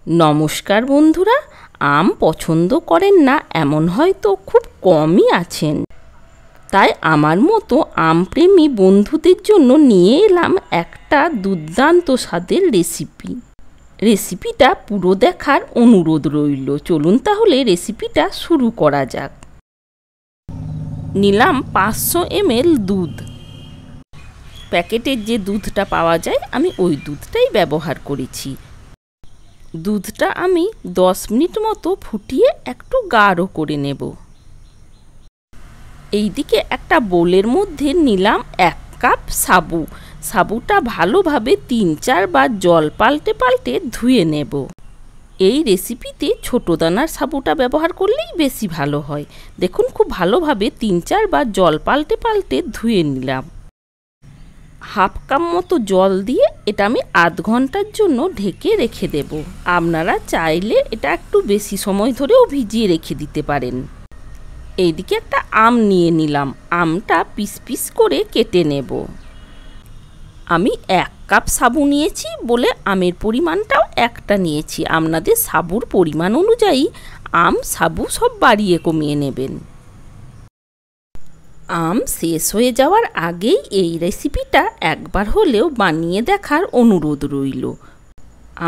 নমস্কার বন্ধুরা, আম পছন্দ করেন না এমন হয়তো খুব কমই আছেন। তাই আমার মতো আমপ্রেমী বন্ধুদের জন্য নিয়ে এলাম একটা দুর্দান্ত স্বাদের রেসিপিটা পুরো দেখার অনুরোধ রইল। চলুন তাহলে রেসিপিটা শুরু করা যাক। নিলাম 500 ml দুধ। প্যাকেটের যে দুধটা পাওয়া যায় আমি ওই দুধটাই ব্যবহার করেছি। দুধটা আমি 10 মিনিট মতো ফুটিয়ে একটু গাঢ় করে নেব। এইদিকে একটা বোলের মধ্যে নিলাম 1 কাপ সাবু। সাবুটা ভালোভাবে 3-4 বার জল পাল্টে পাল্টে ধুয়ে নেব। এই রেসিপিতে ছোট দানার সাবুটা ব্যবহার করলেই বেশি ভালো হয়। দেখুন, খুব ভালোভাবে 3-4 বার জল পাল্টে পাল্টে ধুয়ে নিলাম। হাফ কাপ মতো জল দিয়ে এটা আমি আধ ঘন্টার জন্য ঢেকে রেখে দেব। আপনারা চাইলে এটা একটু বেশি সময় ধরেও ভিজিয়ে রেখে দিতে পারেন। এইদিকে একটা আম নিয়ে নিলাম। আমটা পিস পিস করে কেটে নেব। আমি 1 কাপ সাবু নিয়েছি বলে আমের পরিমাণটাও একটা নিয়েছি। আপনাদের সাবুর পরিমাণ অনুযায়ী আম সাবু সব বাড়িয়ে কমিয়ে নেবেন। আম শেষ হয়ে যাওয়ার আগেই এই রেসিপিটা একবার হলেও বানিয়ে দেখার অনুরোধ রইল।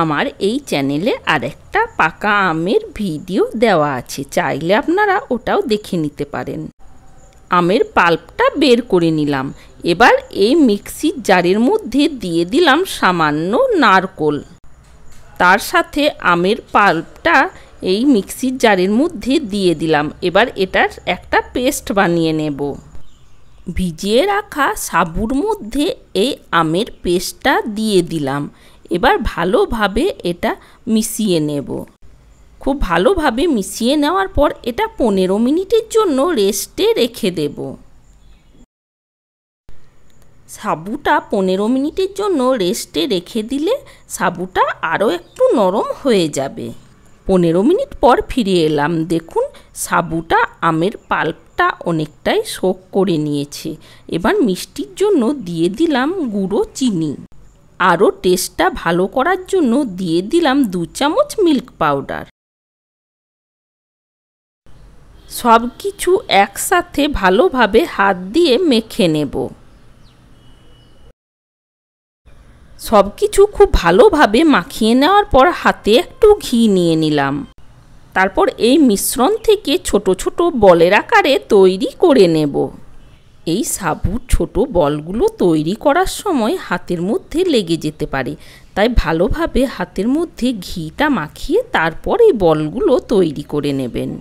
আমার এই চ্যানেলে আরেকটা পাকা আমের ভিডিও দেওয়া আছে, চাইলে আপনারা ওটাও দেখে নিতে পারেন। আমের পাল্পটা বের করে নিলাম। এবার এই মিক্সির জারের মধ্যে দিয়ে দিলাম সামান্য নারকোল। তার সাথে আমের পাল্পটা এই মিক্সির জারের মধ্যে দিয়ে দিলাম। এবার এটার একটা পেস্ট বানিয়ে নেব। ভিজিয়ে রাখা সাবুর মধ্যে এই আমের পেস্টটা দিয়ে দিলাম। এবার ভালোভাবে এটা মিশিয়ে নেব। খুব ভালোভাবে মিশিয়ে নেওয়ার পর এটা 15 মিনিটের জন্য রেস্টে রেখে দেব। সাবুটা 15 মিনিটের জন্য রেস্টে রেখে দিলে সাবুটা আরও একটু নরম হয়ে যাবে। 15 মিনিট পর ফিরে এলাম। দেখুন, সাবুটা আমের পাল্পটা অনেকটাই সোক করে নিয়েছে। এবার মিষ্টির জন্য দিয়ে দিলাম গুঁড়ো চিনি। আরও টেস্টটা ভালো করার জন্য দিয়ে দিলাম 2 চামচ মিল্ক পাউডার। সব কিছু একসাথে ভালোভাবে হাত দিয়ে মেখে নেব। সব কিছু খুব ভালোভাবে মাখিয়ে নেওয়ার পর হাতে একটু ঘি নিয়ে নিলাম। তারপর এই মিশ্রণ থেকে ছোট ছোট বলের আকারে তৈরি করে নেব। এই সাবুর ছোট বলগুলো তৈরি করার সময় হাতের মধ্যে লেগে যেতে পারে, তাই ভালোভাবে হাতের মধ্যে ঘিটা মাখিয়ে তারপর এই বলগুলো তৈরি করে নেবেন।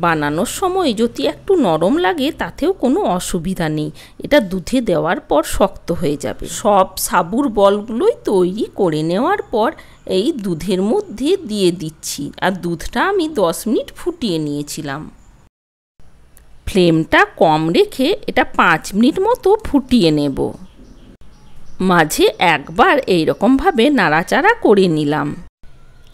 বানানোর সময় যদি একটু নরম লাগে তাতেও কোনো অসুবিধা নেই, এটা দুধে দেওয়ার পর শক্ত হয়ে যাবে। সব সাবুর বলগুলোই তৈরি করে নেওয়ার পর এই দুধের মধ্যে দিয়ে দিচ্ছি। আর দুধটা আমি 10 মিনিট ফুটিয়ে নিয়েছিলাম। ফ্লেমটা কম রেখে এটা 5 মিনিট মতো ফুটিয়ে নেব। মাঝে একবার এইরকমভাবে নাড়াচাড়া করে নিলাম।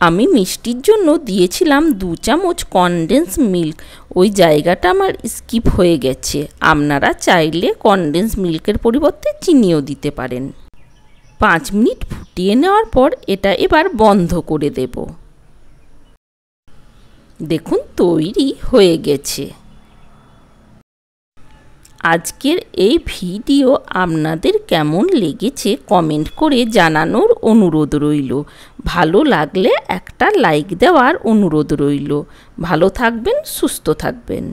আমি মিষ্টির জন্য দিয়েছিলাম 2 চামচ কনডেন্স মিল্ক। ওই জায়গাটা আমার স্কিপ হয়ে গেছে। আপনারা চাইলে কনডেন্স মিল্কের পরিবর্তে চিনিও দিতে পারেন। 5 মিনিট ফুটিয়ে নেওয়ার পর এটা এবার বন্ধ করে দেব। দেখুন, তৈরি হয়ে গেছে। আজকের এই ভিডিও আপনাদের কেমন লেগেছে কমেন্ট করে জানানোর অনুরোধ রইল। ভালো লাগলে একটা লাইক দেওয়ার অনুরোধ রইল। ভালো থাকবেন, সুস্থ থাকবেন।